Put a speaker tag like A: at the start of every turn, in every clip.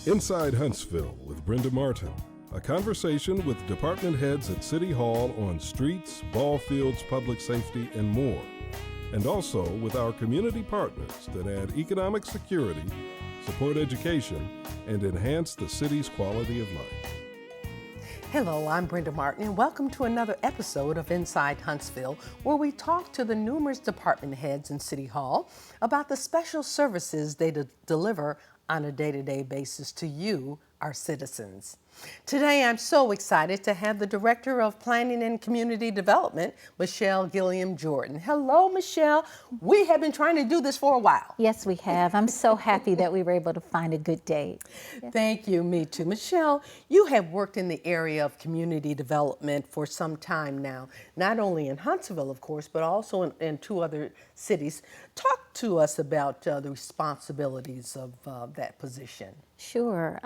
A: Inside Huntsville with Brenda Martin, a conversation with department heads at City Hall on streets, ball fields, public safety, and more. And also with our community partners that add economic security, support education, and enhance the city's quality of life.
B: Hello, I'm Brenda Martin, and welcome to another episode of Inside Huntsville, where we talk to the numerous department heads in City Hall about the special services they deliver on a day-to-day basis to you, our citizens. Today, I'm so excited to have the Director of Planning and Community Development, Michelle Gilliam Jordan. Hello, Michelle. We have been trying to do this for a while.
C: Yes, we have. I'm so happy that we were able to find a good date. Yeah.
B: Thank you, me too. Michelle, you have worked in the area of community development for some time now, not only in Huntsville, of course, but also in two other cities. Talk to us about the responsibilities of that position.
C: Sure.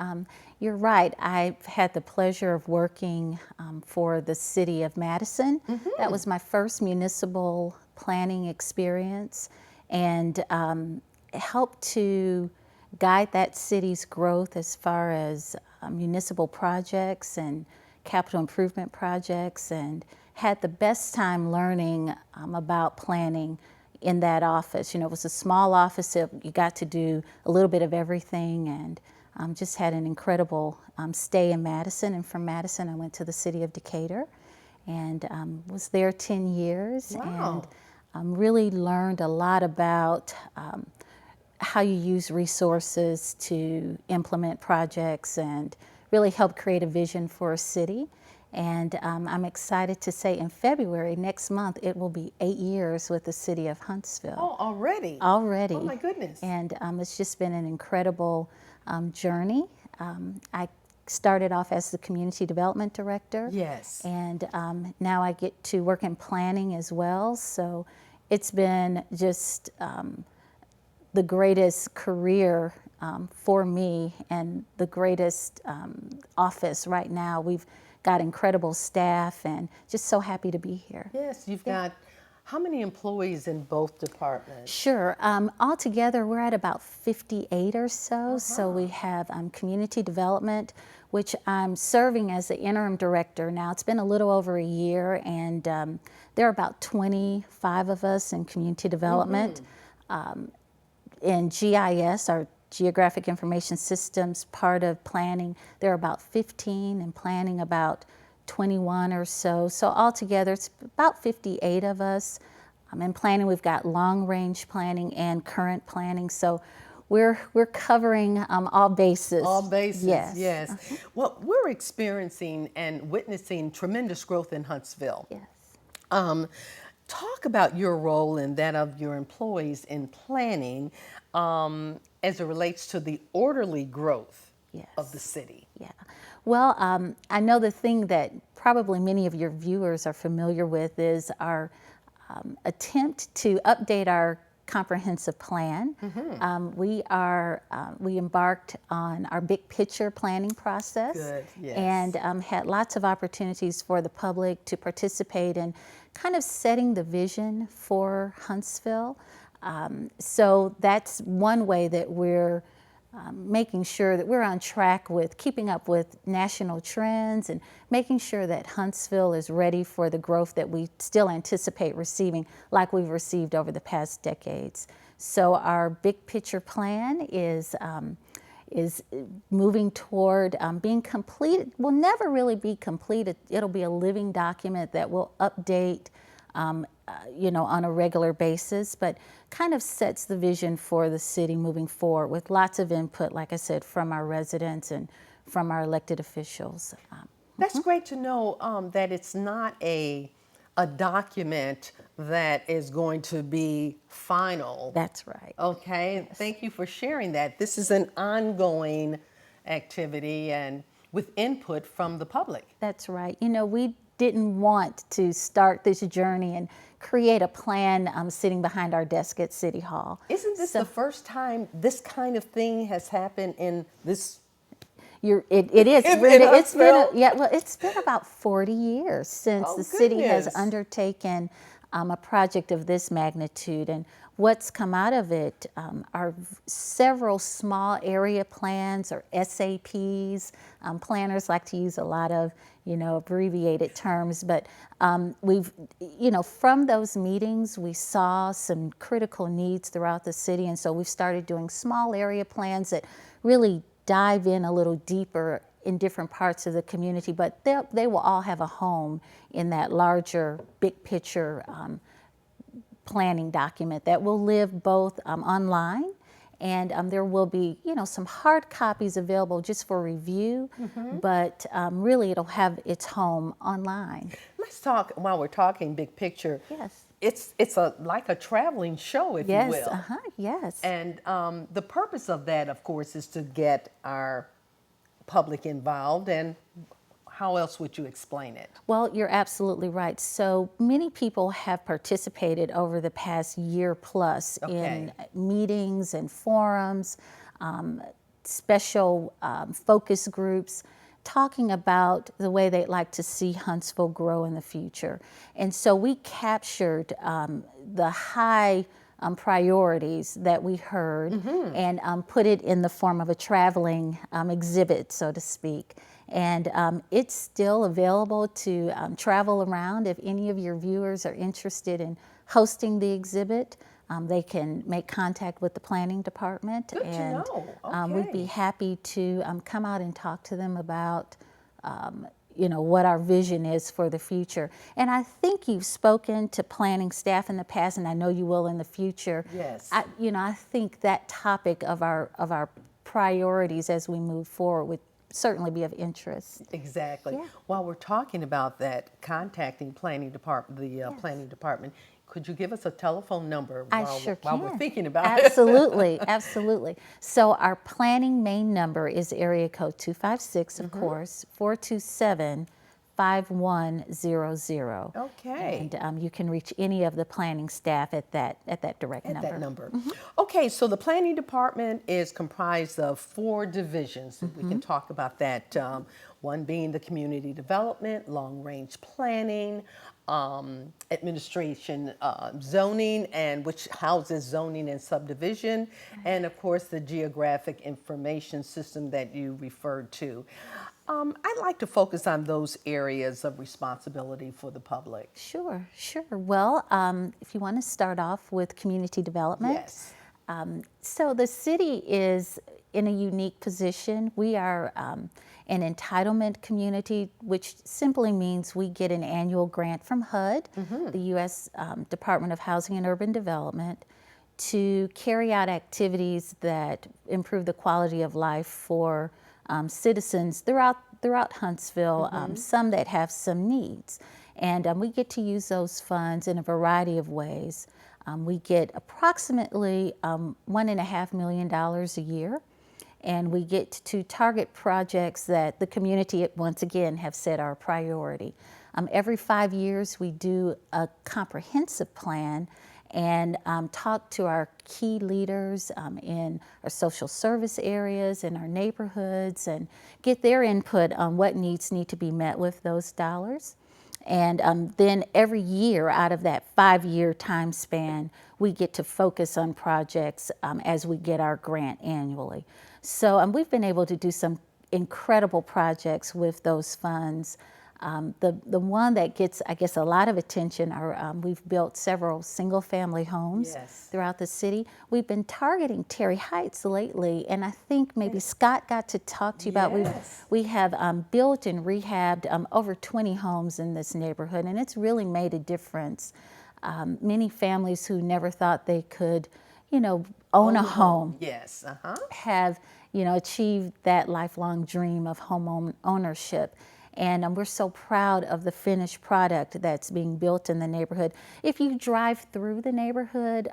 C: You're right. I've had the pleasure of working for the city of Madison. Mm-hmm. That was my first municipal planning experience, and helped to guide that city's growth as far as municipal projects and capital improvement projects, and had the best time learning about planning in that office. You know, it was a small office, so you got to do a little bit of everything, and just had an incredible stay in Madison. And from Madison, I went to the city of Decatur and was there 10 years.
B: Wow.
C: And really learned a lot about how you use resources to implement projects and really help create a vision for a city. And I'm excited to say in February, next month, it will be 8 years with the city of Huntsville.
B: Oh, already?
C: Already.
B: Oh, my goodness.
C: And it's just been an incredible journey. I started off as the community development director.
B: Yes.
C: And now I get to work in planning as well. So it's been just the greatest career for me, and the greatest office right now. We've got incredible staff, and just so happy to be here.
B: Yes, you've got how many employees in both departments?
C: Sure. Altogether, we're at about 58 or so. So we have community development, which I'm serving as the interim director now. It's been a little over a year, and there are about 25 of us in community development. Mm-hmm. In GIS, our Geographic Information Systems, part of planning, there are about 15, and planning about 21 or so. So altogether, it's about 58 of us. In planning, we've got long-range planning and current planning. So we're covering all bases.
B: All bases,
C: yes.
B: Yes. Uh-huh. Well, we're experiencing and witnessing tremendous growth in Huntsville.
C: Yes.
B: Talk about your role and that of your employees in planning as it relates to the orderly growth of the city.
C: Yeah. Well, I know the thing that probably many of your viewers are familiar with is our attempt to update our comprehensive plan. Mm-hmm. We embarked on our big picture planning process.
B: Good. Yes.
C: And had lots of opportunities for the public to participate in kind of setting the vision for Huntsville. So that's one way that we're making sure that we're on track with keeping up with national trends and making sure that Huntsville is ready for the growth that we still anticipate receiving, like we've received over the past decades. So our big picture plan is moving toward being complete. Will never really be completed. It'll be a living document that will update on a regular basis, but kind of sets the vision for the city moving forward with lots of input, like I said, from our residents and from our elected officials.
B: That's great to know that it's not a document that is going to be final.
C: That's right.
B: Okay, yes. Thank you for sharing that. This is an ongoing activity and with input from the public.
C: That's right. You know, we didn't want to start this journey and create a plan sitting behind our desk at City Hall.
B: Isn't this the first time this kind of thing has happened in this?
C: It is. It's been about 40 years since the city has undertaken a project of this magnitude, and what's come out of it are several small area plans, or SAPs. Planners like to use a lot of, abbreviated terms, but we've, from those meetings, we saw some critical needs throughout the city, and so we've started doing small area plans that really dive in a little deeper in different parts of the community, but they will all have a home in that larger, big picture planning document that will live both online, and there will be, some hard copies available just for review, but really it'll have its home online.
B: Let's talk, while we're talking big picture.
C: Yes.
B: It's like a traveling show, if you will.
C: Yes, yes.
B: And the purpose of that, of course, is to get our public involved. And how else would you explain it?
C: Well, you're absolutely right. So many people have participated over the past year plus in meetings and forums, special focus groups, talking about the way they'd like to see Huntsville grow in the future. And so we captured the high priorities that we heard and put it in the form of a traveling exhibit, so to speak. And it's still available to travel around. If any of your viewers are interested in hosting the exhibit, they can make contact with the planning department.
B: Good
C: and
B: to know. Okay.
C: We'd be happy to come out and talk to them about what our vision is for the future. And I think you've spoken to planning staff in the past, and I know you will in the future.
B: Yes.
C: I think that topic of our priorities as we move forward would certainly be of interest.
B: Exactly.
C: Yeah.
B: While we're talking about that, contacting planning department, planning department, could you give us a telephone number while we're thinking about it?
C: Absolutely, absolutely. So our planning main number is area code 256, of course, 427-5100.
B: Okay.
C: And you can reach any of the planning staff at that direct number.
B: That number. Okay, so the planning department is comprised of 4 divisions. We can talk about that. One being the community development, long-range planning, administration, zoning, and which houses zoning and subdivision, and of course the geographic information system that you referred to. I'd like to focus on those areas of responsibility for the public.
C: Sure. Well, if you want to start off with community development.
B: Yes.
C: So the city is in a unique position. We are an entitlement community, which simply means we get an annual grant from HUD, the U.S. Department of Housing and Urban Development, to carry out activities that improve the quality of life for citizens throughout Huntsville, some that have some needs. And we get to use those funds in a variety of ways. We get approximately $1.5 million a year, and we get to target projects that the community, once again, have said are a priority. Every 5 years, we do a comprehensive plan and talk to our key leaders in our social service areas, in our neighborhoods, and get their input on what needs need to be met with those dollars. And then every year out of that 5-year time span, we get to focus on projects as we get our grant annually. So we've been able to do some incredible projects with those funds. The one that gets, I guess, a lot of attention are we've built several single-family homes throughout the city. We've been targeting Terry Heights lately, and I think maybe Scott got to talk to you about we have built and rehabbed over 20 homes in this neighborhood, and it's really made a difference. Many families who never thought they could, own a home, have, achieved that lifelong dream of home ownership. And we're so proud of the finished product that's being built in the neighborhood. If you drive through the neighborhood,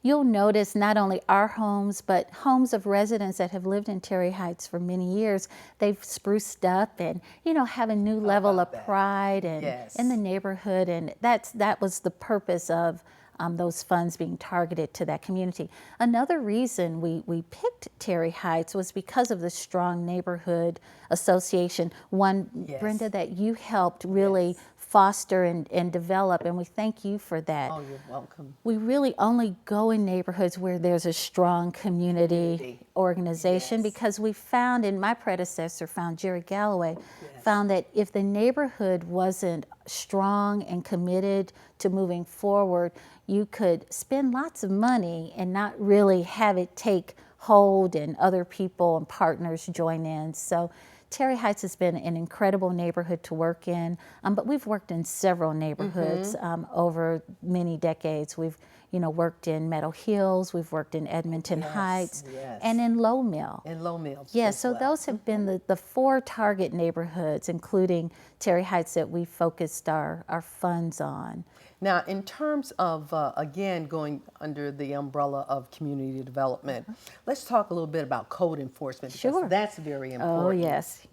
C: you'll notice not only our homes, but homes of residents that have lived in Terry Heights for many years. They've spruced up and, have a new level of pride and in the neighborhood. And that was the purpose of those funds being targeted to that community. Another reason we picked Terry Heights was because of the strong neighborhood association. One, Brenda, that you helped really foster and develop, and we thank you for that.
B: Oh, you're welcome.
C: We really only go in neighborhoods where there's a strong community organization,
B: Yes.
C: because we found, and my predecessor found, Jerry Galloway, found that if the neighborhood wasn't strong and committed to moving forward, you could spend lots of money and not really have it take hold and other people and partners join in. So Terry Heights has been an incredible neighborhood to work in, but we've worked in several neighborhoods over many decades. We've worked in Meadow Hills, we've worked in Edmonton Heights, and in Low Mill.
B: In Low Mill.
C: Yeah,
B: as
C: so
B: well.
C: those have been the 4 target neighborhoods, including Terry Heights, that we focused our funds on.
B: Now, in terms of, again, going under the umbrella of community development, let's talk a little bit about code enforcement, because
C: Sure.
B: that's very important.
C: Oh, yes.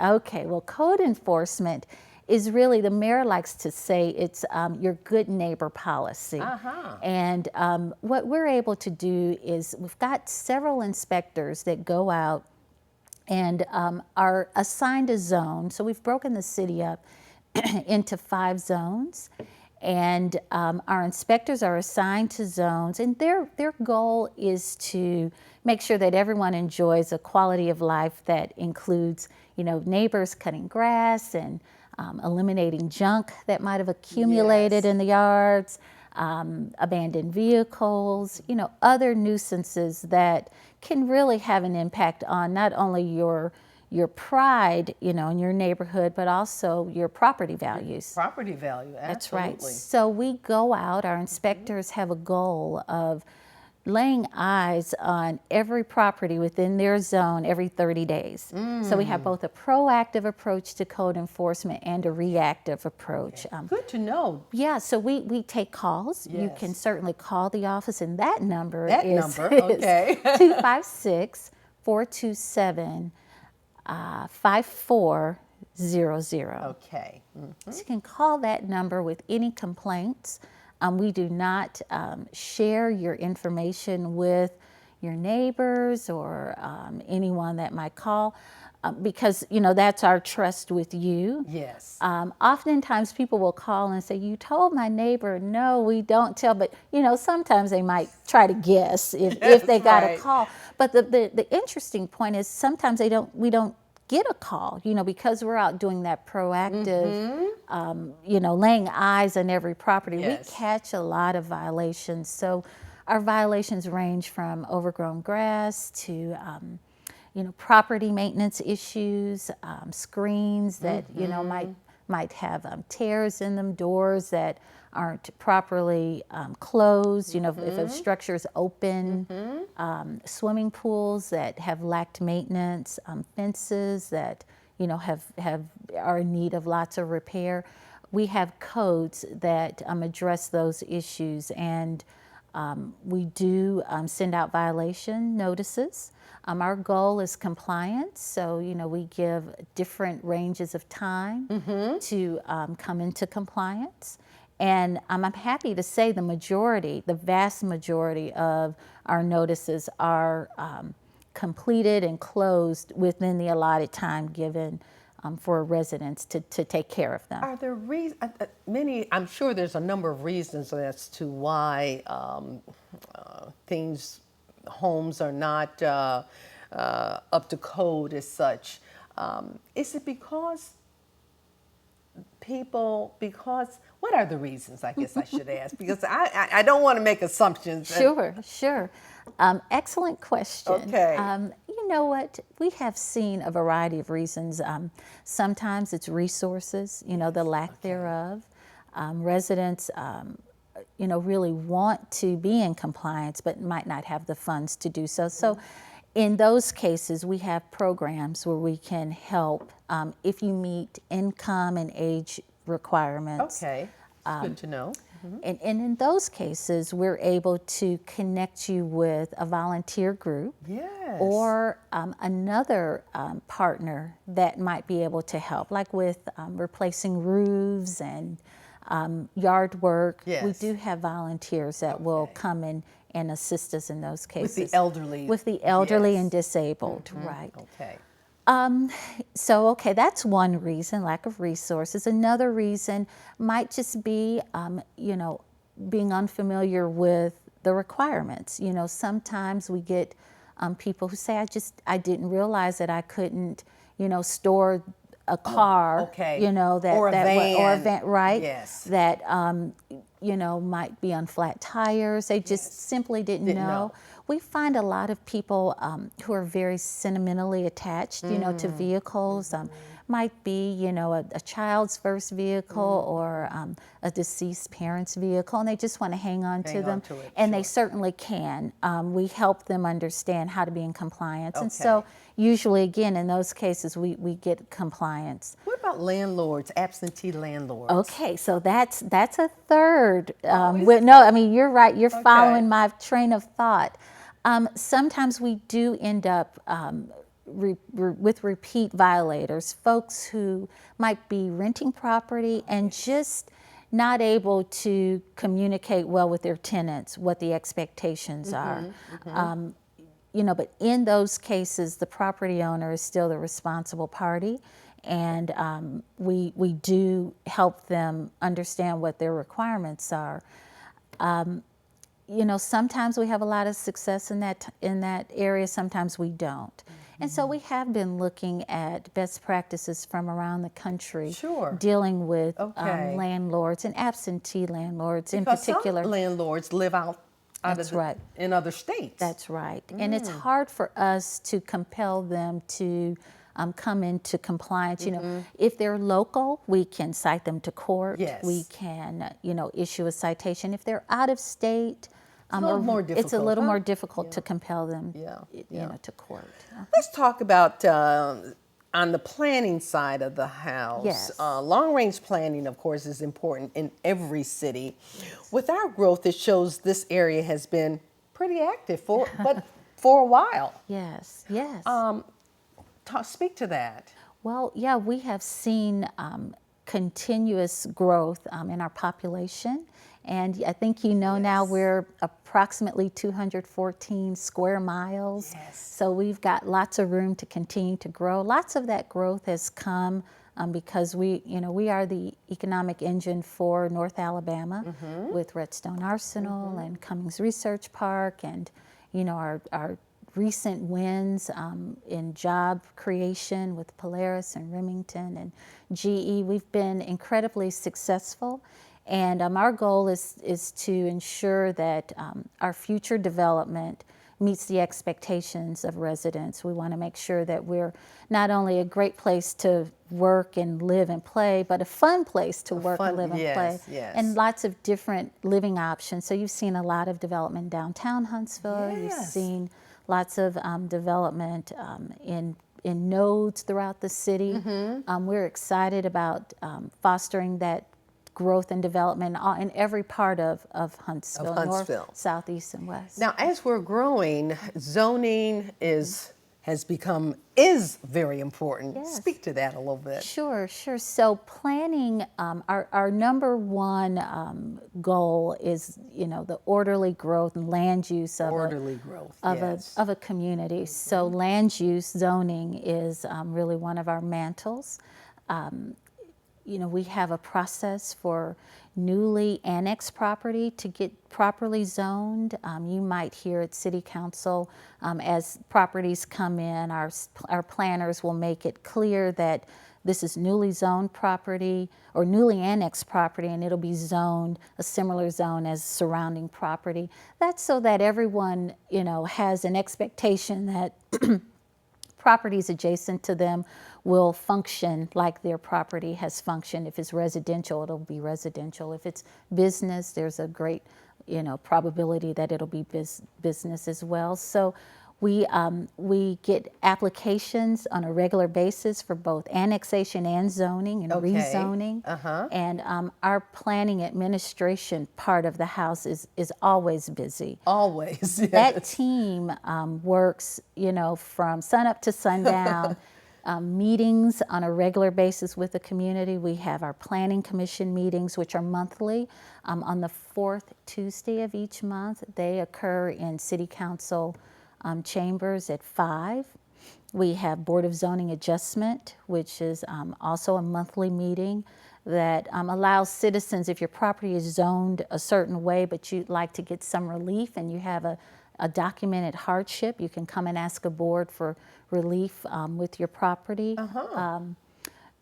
C: Okay, well, code enforcement is really, the mayor likes to say, it's your good neighbor policy. And what we're able to do is, we've got several inspectors that go out and are assigned a zone. So we've broken the city up into 5 zones. And our inspectors are assigned to zones, and their goal is to make sure that everyone enjoys a quality of life that includes, neighbors cutting grass and eliminating junk that might have accumulated in the yards, abandoned vehicles, other nuisances that can really have an impact on not only your pride, in your neighborhood, but also your property values.
B: Property value, absolutely.
C: That's right. So we go out, our inspectors have a goal of laying eyes on every property within their zone every 30 days. So we have both a proactive approach to code enforcement and a reactive approach.
B: Good to know.
C: Yeah, so we take calls. You can certainly call the office, and that number is
B: okay.
C: 256-427 5400.
B: Okay.
C: So you can call that number with any complaints. We do not share your information with your neighbors or anyone that might call, because that's our trust with you.
B: Yes.
C: Oftentimes people will call and say, "You told my neighbor." No, we don't tell, but sometimes they might try to guess if they got a call. But the interesting point is, sometimes we don't get a call, because we're out doing that proactive, laying eyes on every property. We catch a lot of violations. So our violations range from overgrown grass to, property maintenance issues, screens that, might have tears in them, doors that aren't properly closed, if a structure is open, swimming pools that have lacked maintenance, fences that, are in need of lots of repair. We have codes that address those issues, and we do send out violation notices. Our goal is compliance, so we give different ranges of time to come into compliance. And I'm happy to say the vast majority of our notices are completed and closed within the allotted time given for residents to take care of them.
B: Are there I'm sure there's a number of reasons as to why homes are not up to code as such. Is it because what are the reasons, I guess I should ask, because I don't want to make assumptions.
C: Sure. Excellent question.
B: Okay.
C: You know what? We have seen a variety of reasons. Sometimes it's resources, the lack thereof. Residents, really want to be in compliance, but might not have the funds to do so. So in those cases, we have programs where we can help if you meet income and age requirements.
B: Okay, good to know.
C: And in those cases, we're able to connect you with a volunteer group or another partner that might be able to help, like with replacing roofs and yard work. We do have volunteers that will come in and assist us in those cases.
B: With the elderly.
C: With the elderly and disabled, right.
B: Okay.
C: So, okay, that's one reason, lack of resources. Another reason might just be, being unfamiliar with the requirements. Sometimes we get people who say, I didn't realize that I couldn't, store a car,
B: okay.
C: that
B: Or a van.
C: or a van, right?
B: Yes.
C: That might be on flat tires. They just simply didn't know. We find a lot of people who are very sentimentally attached, to vehicles. Might be, a child's first vehicle or a deceased parent's vehicle, and they just want to hang on to them.
B: to it,
C: and
B: sure.
C: they certainly can. We help them understand how to be in compliance. And
B: Okay.
C: so usually, again, in those cases, we get compliance.
B: What about landlords, absentee landlords?
C: Okay, so that's a third.
B: is
C: No, I mean, you're right. You're following my train of thought. Sometimes we do end up with repeat violators, folks who might be renting property and just not able to communicate well with their tenants what the expectations are. But in those cases, the property owner is still the responsible party, and we do help them understand what their requirements are. Sometimes we have a lot of success in that area, sometimes we don't. And so we have been looking at best practices from around the country,
B: Sure.
C: dealing with
B: Okay.
C: landlords and absentee landlords in
B: Because
C: particular.
B: some landlords live out
C: That's right.
B: in other states.
C: That's right. And it's hard for us to compel them to come into compliance. If they're local, we can cite them to court.
B: Yes.
C: We can, issue a citation. If they're out of state,
B: a little more
C: it's a
B: difficult,
C: little
B: huh?
C: more difficult to compel them,
B: Yeah.
C: to court.
B: Let's talk about on the planning side of the house.
C: Yes.
B: Long-range planning, of course, is important in every city. With our growth, it shows this area has been pretty active but for a while.
C: Yes, yes.
B: Speak to that.
C: Well, yeah, we have seen continuous growth in our population. And I think now we're approximately 214 square miles.
B: Yes.
C: So we've got lots of room to continue to grow. Lots of that growth has come because we are the economic engine for North Alabama with Redstone Arsenal and Cummings Research Park and, our recent wins in job creation with Polaris and Remington and GE. We've been incredibly successful. And our goal is to ensure that our future development meets the expectations of residents. We want to make sure that we're not only a great place to work and live and play, but a fun place to work and live and play.
B: Yes.
C: And lots of different living options. So you've seen a lot of development downtown Huntsville.
B: Yes.
C: You've seen lots of development in nodes throughout the city. We're excited about fostering that growth and development in every part of Huntsville,
B: Huntsville.
C: north, south, east, and west.
B: Now, as we're growing, zoning is very important.
C: Yes.
B: Speak to that a little bit.
C: Sure. So planning, our number one goal is, the orderly growth and land use of a community. So land use zoning is really one of our mantles. We have a process for newly annexed property to get properly zoned. You might hear at City Council, as properties come in, our planners will make it clear that this is newly zoned property or newly annexed property, and it'll be zoned a similar zone as surrounding property. That's so that everyone, has an expectation that properties adjacent to them will function like their property has functioned. If it's residential, it'll be residential. If it's business, there's a great, probability that it'll be business as well. So we get applications on a regular basis for both annexation and zoning and rezoning. And our planning administration part of the house is always busy.
B: Always, yes.
C: That team works, from sun up to sundown. Meetings on a regular basis with the community. We have our planning commission meetings, which are monthly. On the fourth Tuesday of each month, they occur in City Council chambers at 5. We have Board of Zoning Adjustment, which is also a monthly meeting that allows citizens, if your property is zoned a certain way, but you'd like to get some relief and you have a documented hardship, you can come and ask a board for relief with your property.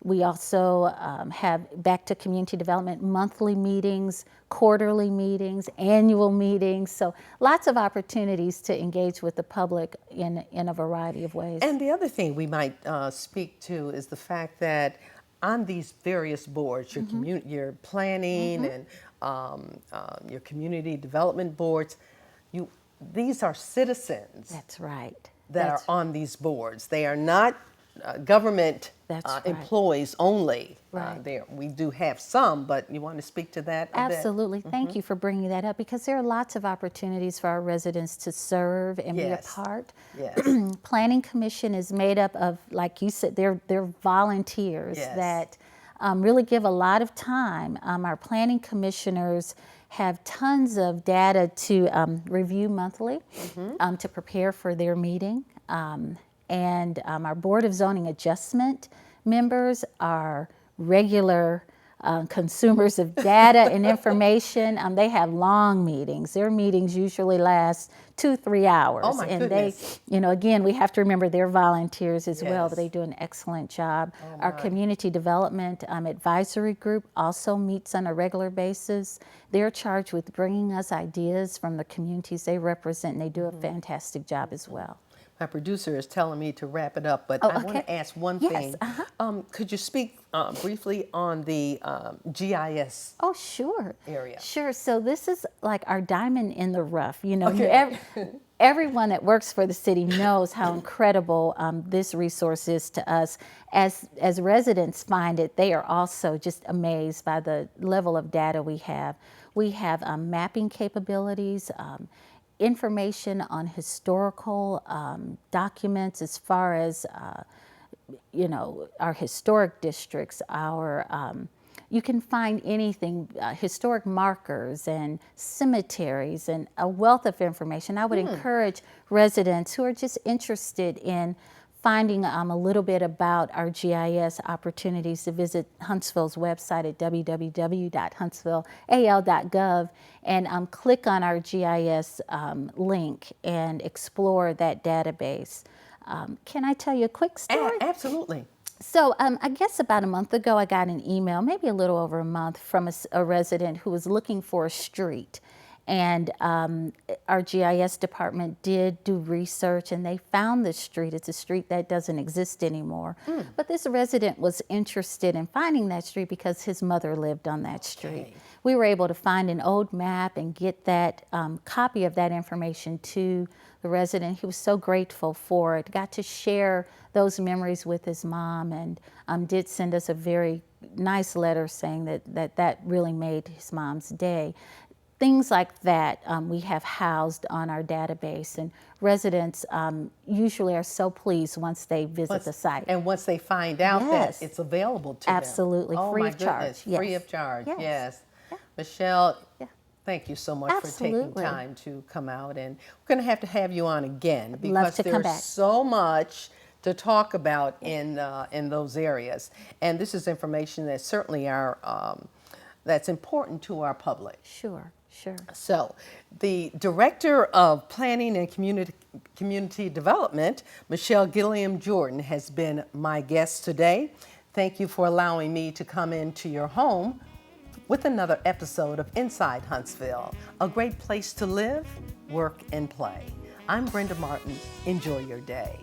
C: We also have back to community development monthly meetings, quarterly meetings, annual meetings. So lots of opportunities to engage with the public in a variety of ways.
B: And the other thing we might speak to is the fact that on these various boards, your planning and your community development boards, these are citizens.
C: That's right.
B: That are on these boards. They are not government employees only.
C: Right.
B: We do have some, but you want to speak to that a
C: Absolutely.
B: bit?
C: Thank you for bringing that up, because there are lots of opportunities for our residents to serve and be a part.
B: Yes.
C: Planning Commission is made up of, like you said, they're volunteers that really give a lot of time. Our planning commissioners have tons of data to review monthly to prepare for their meeting. And our Board of Zoning Adjustment members are regular consumers of data and information. They have long meetings. Their meetings usually last 2-3 hours.
B: Oh my goodness.
C: They, again, we have to remember they're volunteers as well, but they do an excellent job. Our Community Development Advisory Group also meets on a regular basis. They're charged with bringing us ideas from the communities they represent, and they do a fantastic job as well.
B: My producer is telling me to wrap it up, but I want to ask one thing. Could you speak briefly on the GIS
C: Oh, sure.
B: area?
C: Sure. So this is like our diamond in the rough. Everyone that works for the city knows how incredible this resource is to us. As residents find it, they are also just amazed by the level of data we have. We have mapping capabilities, information on historical documents as far as our historic districts, you can find anything, historic markers and cemeteries and a wealth of information. I would encourage residents who are just interested in finding a little bit about our GIS opportunities to visit Huntsville's website at www.huntsvilleal.gov and click on our GIS link and explore that database. Can I tell you a quick story?
B: Absolutely.
C: So I guess about a month ago, I got an email, maybe a little over a month, from a resident who was looking for a street. And our GIS department did do research, and they found this street. It's a street that doesn't exist anymore. But this resident was interested in finding that street because his mother lived on that street. We were able to find an old map and get that copy of that information to the resident. He was so grateful for it. Got to share those memories with his mom, and did send us a very nice letter saying that really made his mom's day. Things like that we have housed on our database, and residents usually are so pleased once they visit the site.
B: And once they find out that it's available to them.
C: Absolutely, free of charge.
B: Free of charge, yes. Michelle, thank you so much for taking time to come out, and we're going to have you on again because there's so much to talk about in those areas. And this is information that certainly that's important to our public.
C: Sure.
B: So, the Director of Planning and Community Development, Michelle Gilliam Jordan, has been my guest today. Thank you for allowing me to come into your home with another episode of Inside Huntsville, a great place to live, work, and play. I'm Brenda Martin. Enjoy your day.